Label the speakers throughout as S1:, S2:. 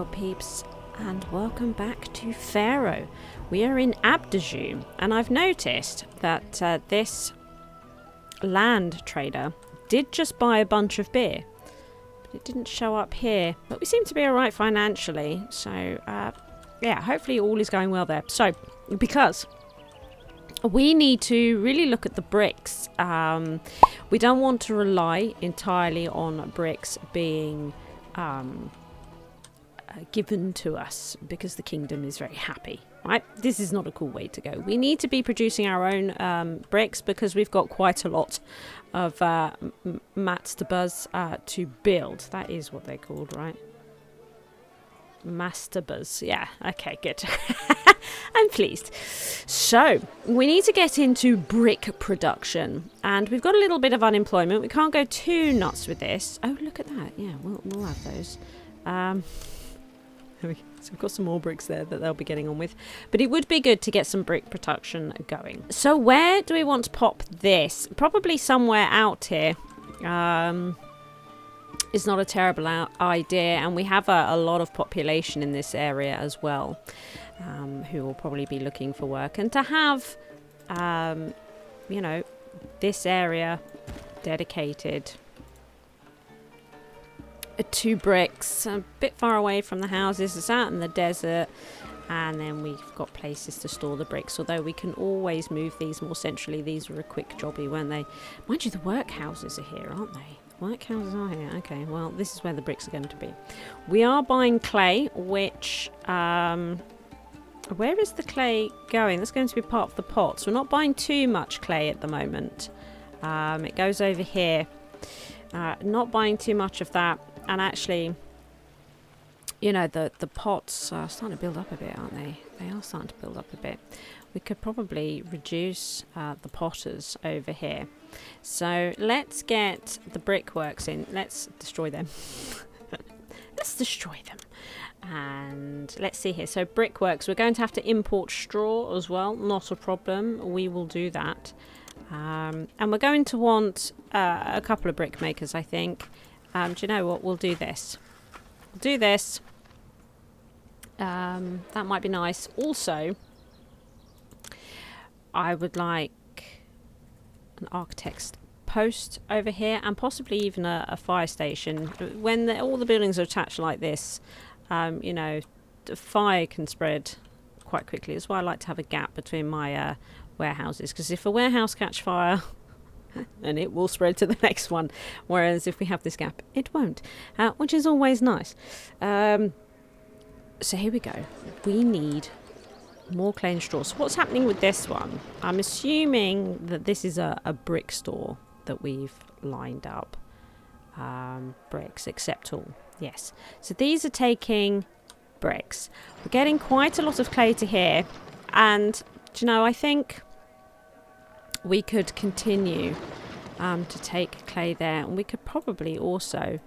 S1: Hello peeps, and welcome back to Pharaoh. We are in Abedju, and I've noticed that this land trader did just buy a bunch of beer, but it didn't show up here. But we seem to be alright financially, so yeah, hopefully all is going well there. So, because we need to really look at the bricks. We don't want to rely entirely on bricks being given to us because the kingdom is very happy, right? This is not a cool way to go. We need to be producing our own bricks because we've got quite a lot of mastabas to build. That is what they're called, right? Mastabas. Yeah, okay, good. I'm pleased. So we need to get into brick production, and we've got a little bit of unemployment. We can't go too nuts with this. Oh, look at that. Yeah, we'll have those. So we've got some more bricks there that they'll be getting on with. But it would be good to get some brick production going. So where do we want to pop this? Probably somewhere out here. It's not a terrible idea. And we have a lot of population in this area as well, who will probably be looking for work. And to have, you know, this area dedicated to bricks, a bit far away from the houses. It's out in the desert, and then we've got places to store the bricks, although we can always move these more centrally. These were a quick jobby, weren't they? Mind you, the workhouses are here, aren't they? Workhouses are here. Okay, well, this is where the bricks are going to be. We are buying clay, which where is the clay going? That's going to be part of the pots. We're not buying too much clay at the moment. It goes over here. Not buying too much of that. And actually, you know, the pots are starting to build up a bit, aren't they? They are starting to build up a bit. We could probably reduce the potters over here. So let's get the brickworks in. Let's destroy them. Let's destroy them. And let's see here. So brickworks, we're going to have to import straw as well. Not a problem. We will do that. And we're going to want a couple of brick makers, I think. Do you know what? We'll do this. We'll do this. That might be nice. Also, I would like an architect's post over here, and possibly even a fire station. When all the buildings are attached like this, you know, the fire can spread quite quickly. That's why I like to have a gap between my warehouses, because if a warehouse catch fire, and it will spread to the next one, whereas if we have this gap, it won't, which is always nice. So here we go. We need more clay and straw. So what's happening with this one? I'm assuming that this is a brick store that we've lined up. Bricks, accept all. Yes. So these are taking bricks. We're getting quite a lot of clay to here, and do you know, I think we could continue to take clay there, and we could probably also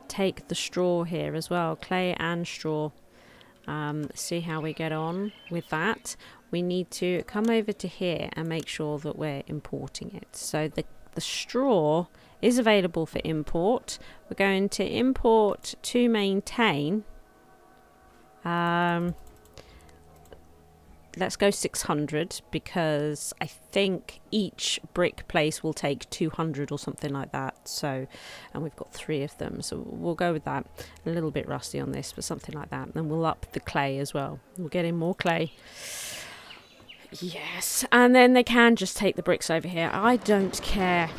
S1: take the straw here as well, clay and straw. See how we get on with that. We need to come over to here and make sure that we're importing it. So the straw is available for import. We're going to import to maintain. Let's go 600, because I think each brick place will take 200 or something like that. So, and we've got 3 of them, so we'll go with that. A little bit rusty on this, but something like that. And we'll up the clay as well. We'll get in more clay. Yes, and then they can just take the bricks over here. I don't care.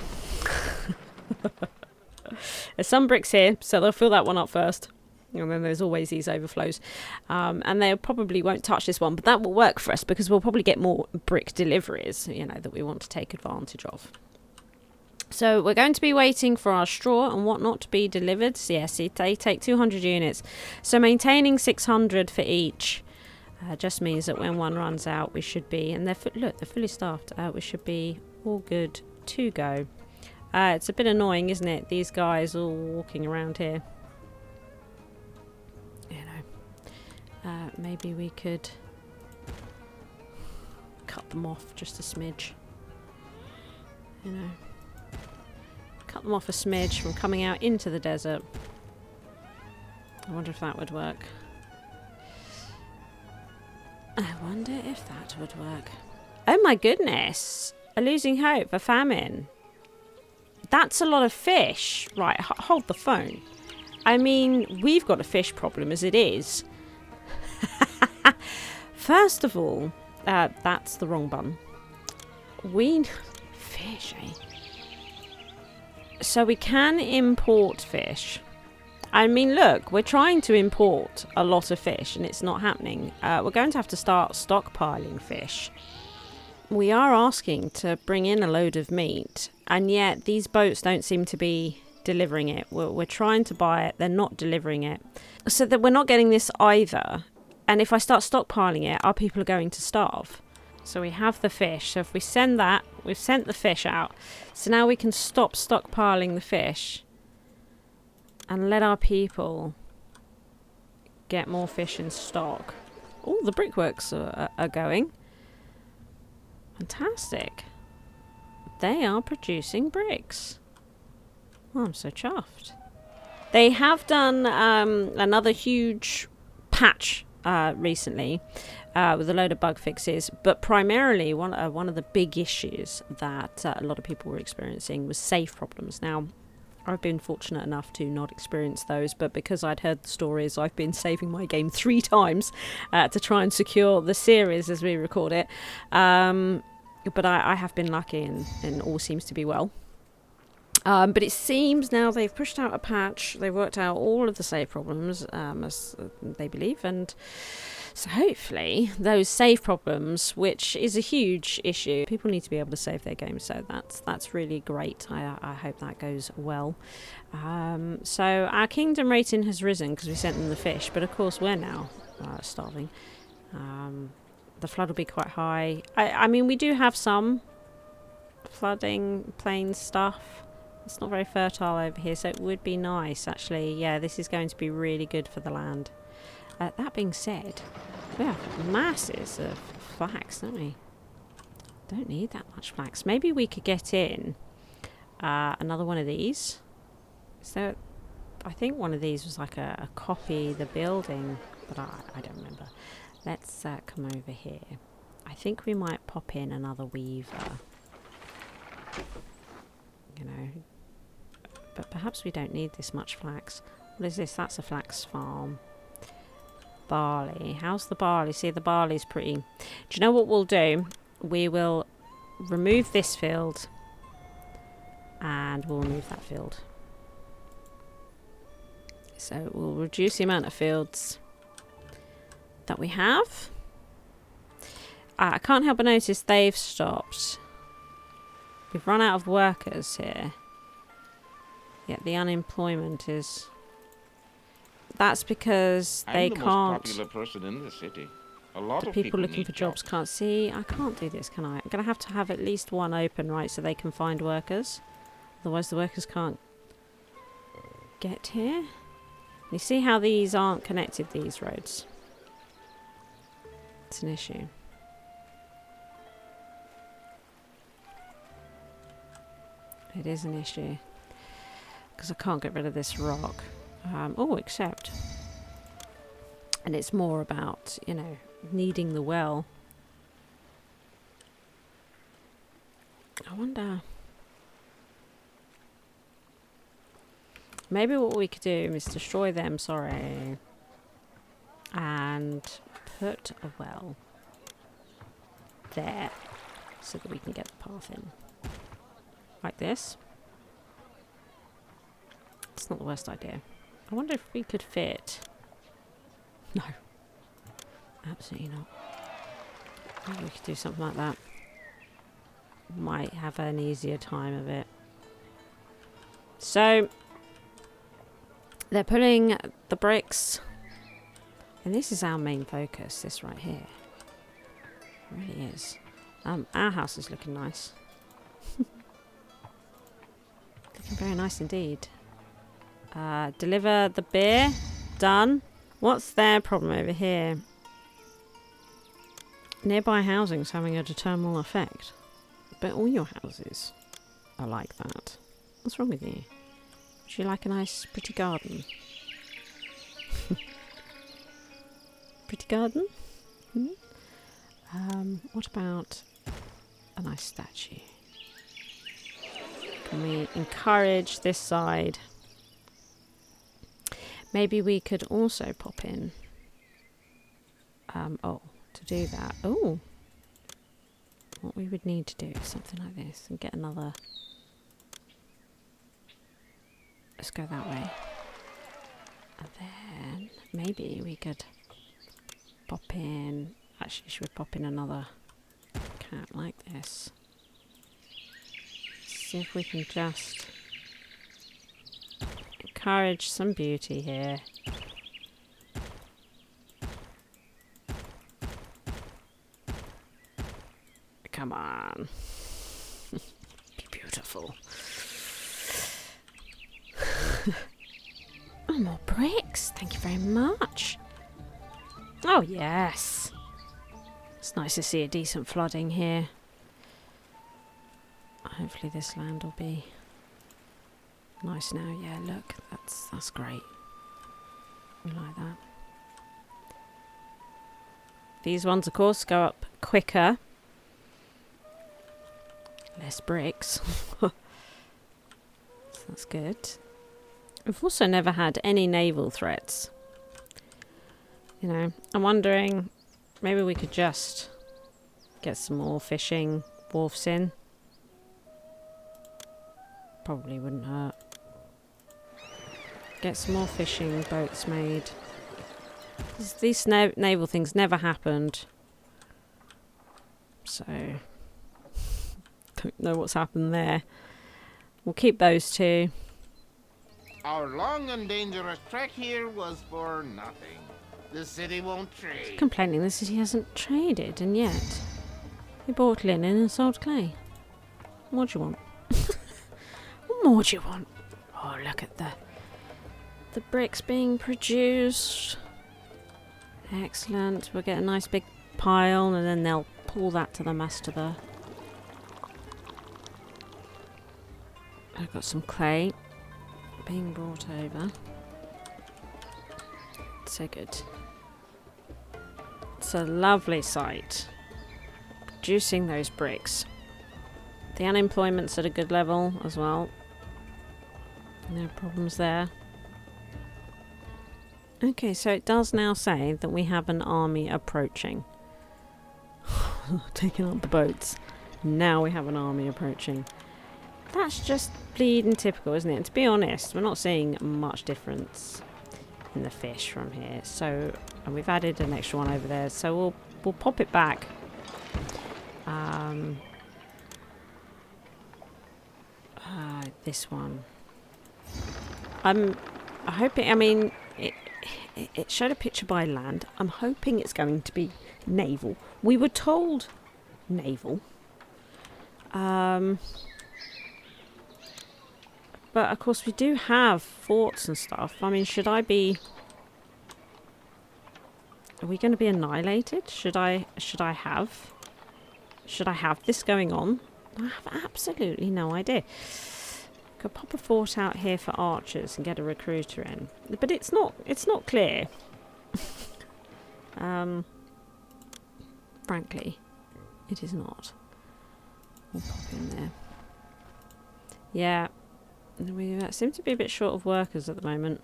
S1: There's some bricks here, so they'll fill that one up first. And then there's always these overflows. And they probably won't touch this one, but that will work for us because we'll probably get more brick deliveries, you know, that we want to take advantage of. So we're going to be waiting for our straw and whatnot to be delivered. So yes, they take 200 units. So maintaining 600 for each just means that when one runs out, we should be, and they're fully staffed, we should be all good to go. It's a bit annoying, isn't it? These guys all walking around here. Maybe we could cut them off just a smidge. You know, cut them off a smidge from coming out into the desert. I wonder if that would work. I wonder if that would work. Oh my goodness. Losing hope for famine. That's a lot of fish. Right, hold the phone. I mean, we've got a fish problem as it is. First of all, that's the wrong button. Fish, eh? So we can import fish. I mean, look, we're trying to import a lot of fish and it's not happening. We're going to have to start stockpiling fish. We are asking to bring in a load of meat, and yet these boats don't seem to be delivering it. We're trying to buy it, they're not delivering it. So that we're not getting this either. And if I start stockpiling it, our people are going to starve. So we have the fish. So if we send that, we've sent the fish out. So now we can stop stockpiling the fish and let our people get more fish in stock. Oh, the brickworks are going. Fantastic. They are producing bricks. Oh, I'm so chuffed. They have done another huge patch recently with a load of bug fixes, but primarily one of the big issues that a lot of people were experiencing was save problems. Now, I've been fortunate enough to not experience those, but because I'd heard the stories, I've been saving my game 3 times to try and secure the series as we record it. But I have been lucky and all seems to be well. But it seems now they've pushed out a patch, they've worked out all of the save problems, as they believe, and so hopefully those save problems, which is a huge issue, people need to be able to save their games, so that's really great. I hope that goes well. So our kingdom rating has risen because we sent them the fish, but of course we're now starving. The flood will be quite high. I mean, we do have some flooding plain stuff. It's not very fertile over here, so it would be nice, actually. Yeah, this is going to be really good for the land. That being said, we have masses of flax, don't we? Don't need that much flax. Maybe we could get in another one of these. So I think one of these was like a copy the building, but I don't remember. Let's come over here. I think we might pop in another weaver. You know, but perhaps we don't need this much flax. What is this? That's a flax farm. Barley. How's the barley? See, the barley's pretty. Do you know what we'll do? We will remove this field and we'll remove that field. So we'll reduce the amount of fields that we have. I can't help but notice they've stopped. We've run out of workers here. Yet the unemployment is... That's because they can't...
S2: I'm the most popular person in the city. A lot of
S1: people looking for jobs can't see. I can't do this, can I? I'm going to have at least one open, right, so they can find workers. Otherwise the workers can't get here. You see how these aren't connected, these roads? It's an issue. It is an issue. Because I can't get rid of this rock. Except. And it's more about, you know, needing the well. I wonder... Maybe what we could do is destroy them, sorry. And put a well there. So that we can get the path in. Like this. It's not the worst idea. I wonder if we could fit. No. Absolutely not. Maybe we could do something like that. Might have an easier time of it. So, they're pulling the bricks. And this is our main focus, this right here. It really is. Our house is looking nice. Looking very nice indeed. Deliver the beer. Done. What's their problem over here? Nearby housing's having a determinal effect. But all your houses are like that. What's wrong with you? Would you like a nice, pretty garden? Pretty garden? What about a nice statue? Can we encourage this side? Maybe we could also pop in. To do that. Oh, what we would need to do is something like this and get another. Let's go that way. And then maybe we could pop in. Actually, should we pop in another cat like this? See if we can just encourage some beauty here. Come on. Be beautiful. Oh, more bricks. Thank you very much. Oh, yes. It's nice to see a decent flooding here. Hopefully this land will be nice now. Yeah, look. That's great. We like that. These ones, of course, go up quicker. Less bricks. So that's good. We've also never had any naval threats. You know, I'm wondering, maybe we could just get some more fishing wharfs in. Probably wouldn't hurt. Get some more fishing boats made. These naval things never happened. So don't know what's happened there. We'll keep those two.
S2: Our long and dangerous trek here was for nothing. The city won't trade.
S1: Complaining the city hasn't traded, and yet they bought linen and sold clay. What do you want? What more do you want? Oh, look at the bricks being produced. Excellent. We'll get a nice big pile, and then they'll pull that to the master there. I've got some clay being brought over. So good. It's a lovely sight. Producing those bricks. The unemployment's at a good level as well. No problems there. Okay, so it does now say that we have an army approaching. Taking up the boats. Now we have an army approaching. That's just bleeding typical, isn't it? And to be honest, we're not seeing much difference in the fish from here. So, and we've added an extra one over there. So we'll pop it back. This one. I'm hoping. I mean, it showed a picture by land. I'm hoping it's going to be naval. We were told naval. But of course we do have forts and stuff. I mean, should I be... Are we going to be annihilated? Should I have this going on? I have absolutely no idea. Could pop a fort out here for archers and get a recruiter in. But it's not clear. Frankly, it is not. We'll pop in there. Yeah. We seem to be a bit short of workers at the moment.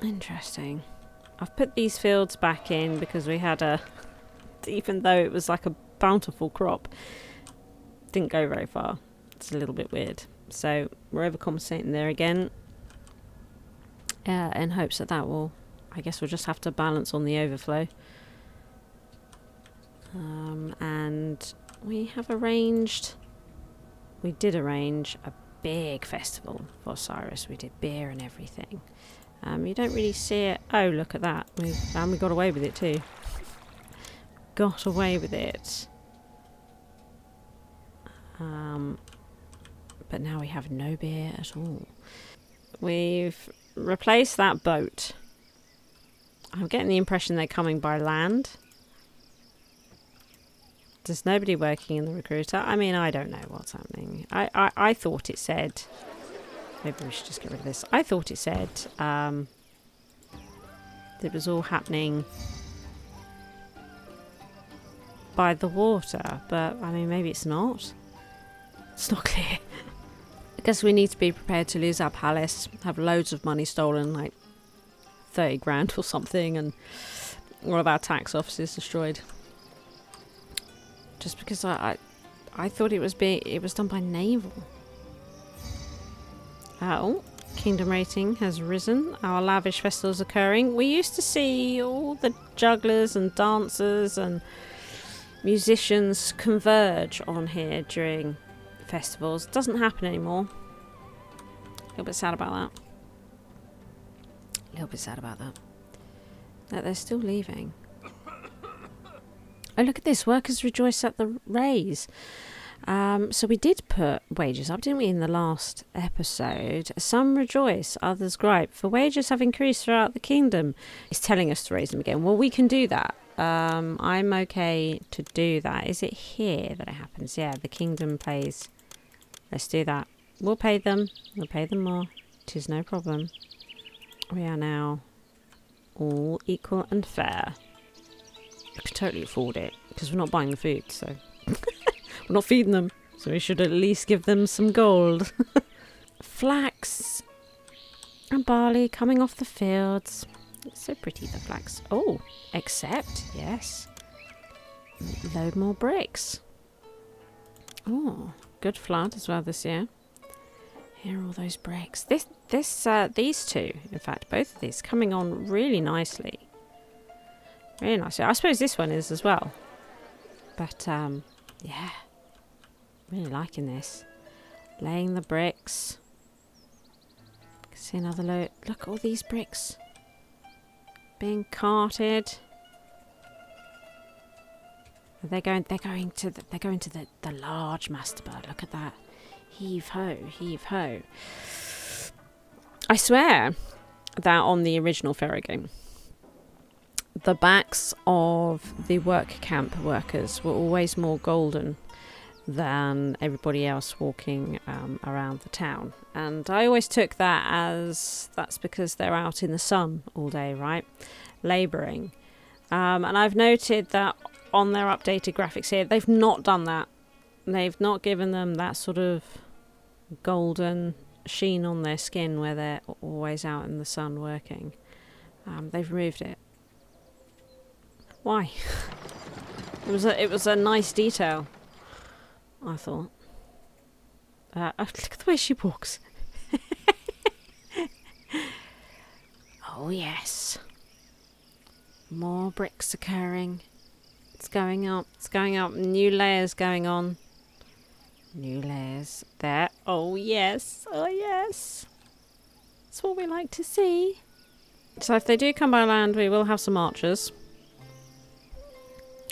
S1: Interesting. I've put these fields back in because we had a... Even though it was like a bountiful crop, didn't go very far. It's a little bit weird. So we're overcompensating there again. In hopes that will... I guess we'll just have to balance on the overflow. And we have arranged... We did arrange a big festival for Cyrus. We did beer and everything. You don't really see it. Oh, look at that. We got away with it too. Got away with it. But now we have no beer at all. We've replaced that boat. I'm getting the impression they're coming by land. There's nobody working in the recruiter. I mean, I don't know what's happening. I thought it said... Maybe we should just get rid of this. I thought it said it was all happening by the water, but I mean, maybe it's not. It's not clear. I guess we need to be prepared to lose our palace, have loads of money stolen, like 30 grand or something, and all of our tax offices destroyed. Just because I thought it was done by naval. Oh, kingdom rating has risen. Our lavish festivals occurring. We used to see all the jugglers and dancers and musicians converge on here during festivals. Doesn't happen anymore. A little bit sad about that. A little bit sad about that. That they're still leaving. Oh, look at this. Workers rejoice at the raise. So we did put wages up, didn't we, in the last episode? Some rejoice, others gripe. For wages have increased throughout the kingdom. It's telling us to raise them again. Well, we can do that. I'm okay to do that. Is it here that it happens? Yeah, the kingdom pays. Let's do that. We'll pay them. We'll pay them more. It is no problem. We are now all equal and fair. I could totally afford it because we're not buying the food, so we're not feeding them, so we should at least give them some gold. Flax and barley coming off the fields. It's so pretty, the flax. Oh, except, yes, load more bricks. Oh, good flood as well this year. Here are all those bricks. These two, in fact, both of these coming on really nicely. Really nice. I suppose this one is as well. But, yeah. Really liking this. Laying the bricks. See another load. Look at all these bricks. Being carted. They're going to the large masterbird. Look at that. Heave ho, heave ho. I swear that on the original Pharaoh game, the backs of the work camp workers were always more golden than everybody else walking around the town. And I always took that as that's because they're out in the sun all day, right? Labouring. And I've noted that on their updated graphics here, they've not done that. They've not given them that sort of golden sheen on their skin where they're always out in the sun working. They've removed it. Why? It was a nice detail, I thought. Look at the way she walks. Oh yes. More bricks occurring. It's going up. It's going up. New layers going on. New layers there. Oh yes. Oh yes. That's what we like to see. So if they do come by land, we will have some archers,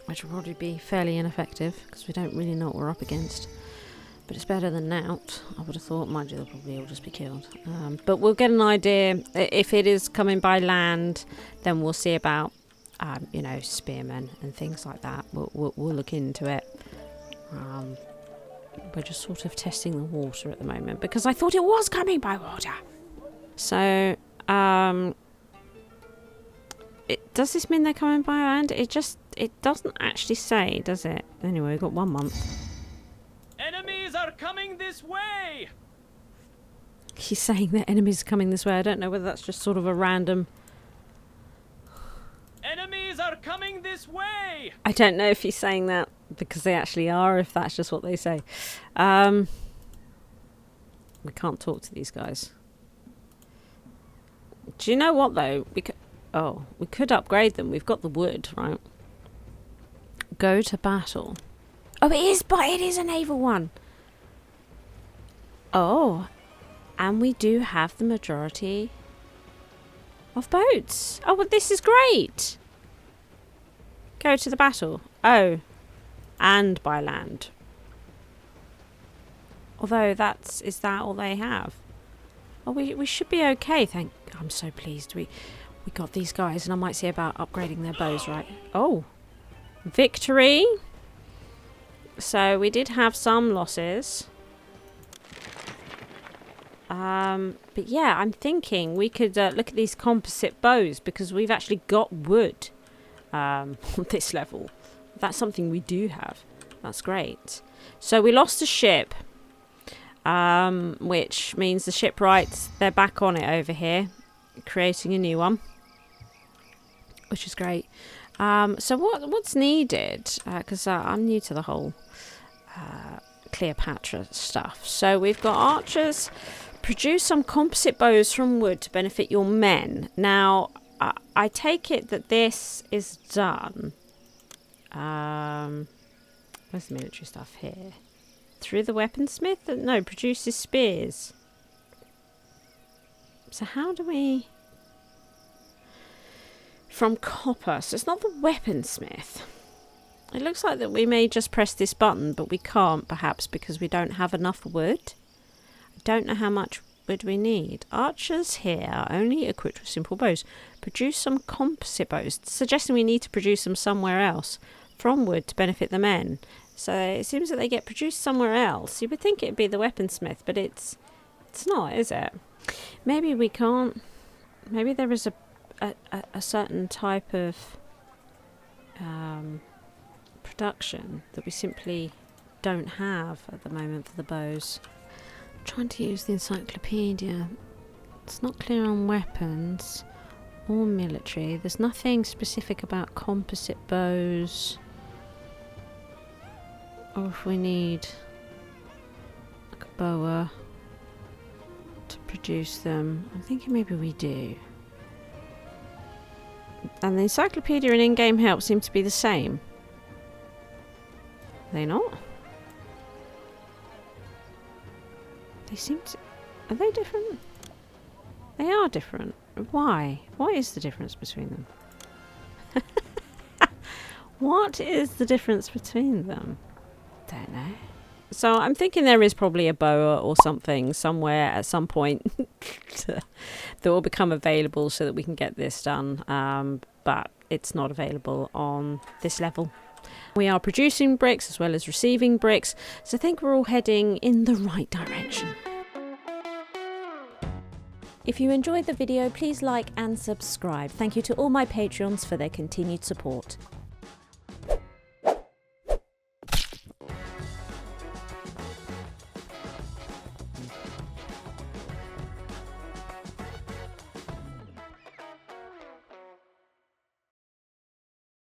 S1: which will probably be fairly ineffective because we don't really know what we're up against. But it's better than out, I would have thought. Mind you, they'll probably all just be killed. But we'll get an idea. If it is coming by land, then we'll see about, spearmen and things like that. We'll look into it. We're just sort of testing the water at the moment because I thought it was coming by water. So, does this mean they're coming by land? It doesn't actually say, does it? Anyway, we've got 1 month.
S3: Enemies are coming this way!
S1: He's saying that enemies are coming this way. I don't know whether that's just sort of a random...
S3: Enemies are coming this way!
S1: I don't know if he's saying that because they actually are, if that's just what they say. We can't talk to these guys. Do you know what, though? We could upgrade them. We've got the wood, right? Go to battle. Oh, it is a naval one. Oh, and we do have the majority of boats. Oh, well, this is great. Go to the battle. Oh, and by land. Although is that all they have? Oh, we should be okay. I'm so pleased we got these guys, and I might see about upgrading their bows, right? Oh, victory. So we did have some losses. But yeah, I'm thinking we could look at these composite bows because we've actually got wood on this level. That's something we do have. That's great. So we lost a ship, which means the shipwrights, they're back on it over here, creating a new one, which is great. So what's needed? Because I'm new to the whole Cleopatra stuff. So we've got archers. Produce some composite bows from wood to benefit your men. Now, I take it that this is done. Where's the military stuff here? Through the weaponsmith? No, produces spears. So how do we... From copper. So it's not the weaponsmith. It looks like that we may just press this button, but we can't, perhaps, because we don't have enough wood. I don't know how much wood we need. Archers here, only equipped with simple bows. Produce some composite bows, suggesting we need to produce them somewhere else from wood to benefit the men. So it seems that they get produced somewhere else. You would think it'd be the weaponsmith, but it's not, is it? Maybe we can't. Maybe there is a certain type of production that we simply don't have at the moment for the bows. I'm trying to use the encyclopedia. It's not clear on weapons or military. There's nothing specific about composite bows, or if we need like a boa to produce them. I'm thinking maybe we do. And the encyclopedia and in-game help seem to be the same. Are they not? They seem to... Are they different? They are different. Why? What is the difference between them? What is the difference between them? Don't know. So I'm thinking there is probably a boa or something somewhere at some point that will become available so that we can get this done. But it's not available on this level. We are producing bricks as well as receiving bricks, so I think we're all heading in the right direction. If you enjoyed the video, please like and subscribe. Thank you to all my Patreons for their continued support.